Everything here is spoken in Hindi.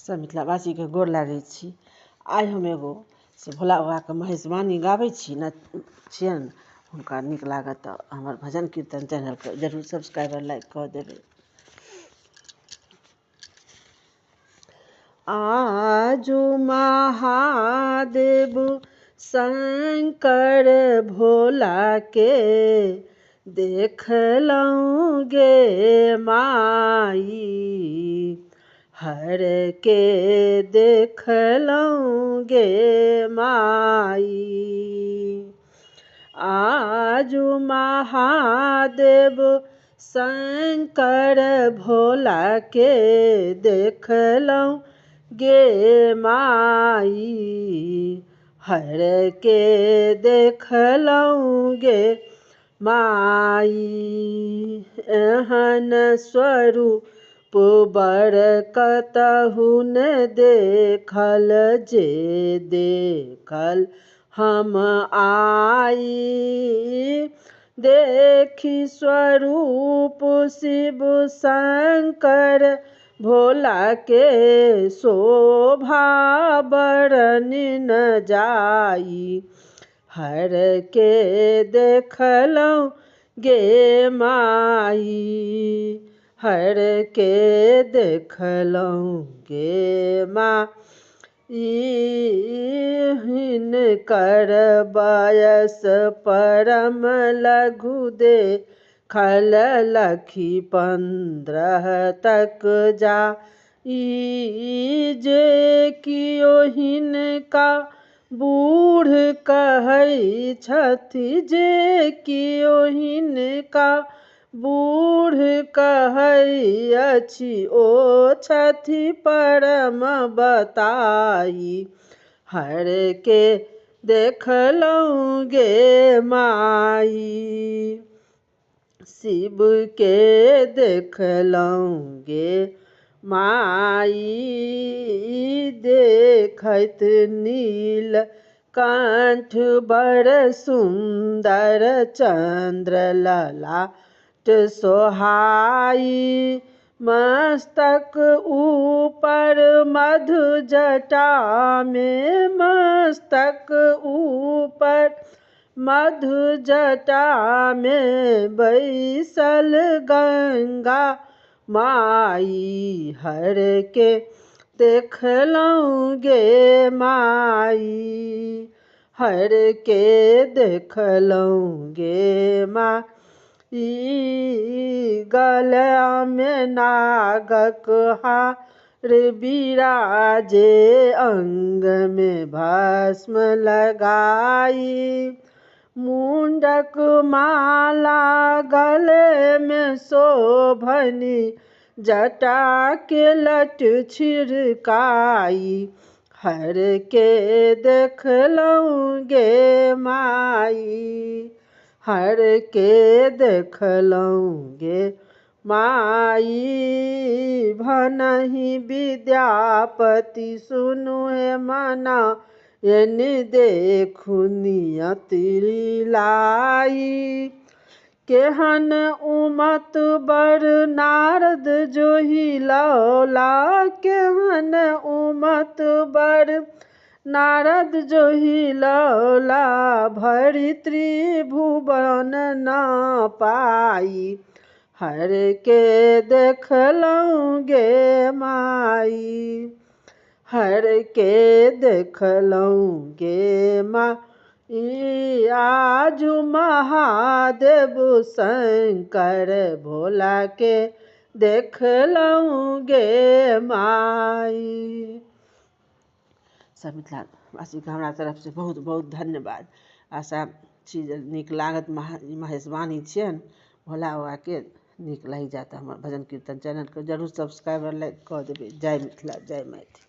सब मिथिलावासी के गोर लागै छी। आइ हम एगो से भोला बाबाके महेशवाणी गाबै छी छियनि, हुनका नीक लागत तऽ हमर भजन कीर्तन चैनलके जरूर सब्सक्राइब और लाइक कऽ देबै। आजू महादेव शंकर भोला के देखलहुँ गे माई, हर के देखलहुँ गे माई। आजू महादेव शंकर भोला के देखलहुँ गे माई, हर के देखलहुँ गे माई। एहन स्वरूप बर कतहु न देखल, जे देखल हम आई। देखी स्वरूप शिव शंकर भोला के, शोभा बरनि न जाई, हर के देखलहुँ गे माई, हर के देखलहुँ गे माई। हिनकर बयस परम लघु देखल, लखी 15 तक जाई। जे कियो हिनका बूढ़ कहै छथि, जे कियो हिनका बूढ़ कहै अछि, ओ छथि परम बताई, हर के देखलहुँ गे माई। शिव के देखलहुँ गे माई, देखैत नील कंठ बड़ सुंदर, चंद्र ललाट सोहाई। मस्तक ऊपर मधु जटा में, मस्तक ऊपर मधु जटा में, बैसल गंगा माई, हर के देखलहुँ गे माई, हर के देखलहुँ गे माई। गला में नागक हार बिराजे, अंग में भस्म लगाई। मुंडक माला गले में शोभनी, जटा के लट छिड़काई, हर के देखलहुँ गे माई, हर के देखलहुँ गे माई। भनहि विद्यापति सुनु हे मना, एनि देखु नियति लीलाई। केहन उमत बर नारद जोहि लौला, केहन उमत बर नारद जोहि लौला, भरि त्रिभुवन न पाई, हर के देखलहुँ गे माई, हर के देखलहुँ गे माई। आजू महादेव शंकर भोला के देखलहुँ गे माई। सब मिथिलावासीके हमरा तरफ से बहुत बहुत धन्यवाद। आशा छी जे नीक लागत। महेशवाणी छियनि भोला बाबाके, नीक लागि जायत। हमर भजन कीर्तन चैनलके जरूर सब्सक्राइब और लाइक कऽ देबै। जय मिथिला, जय मैथिली।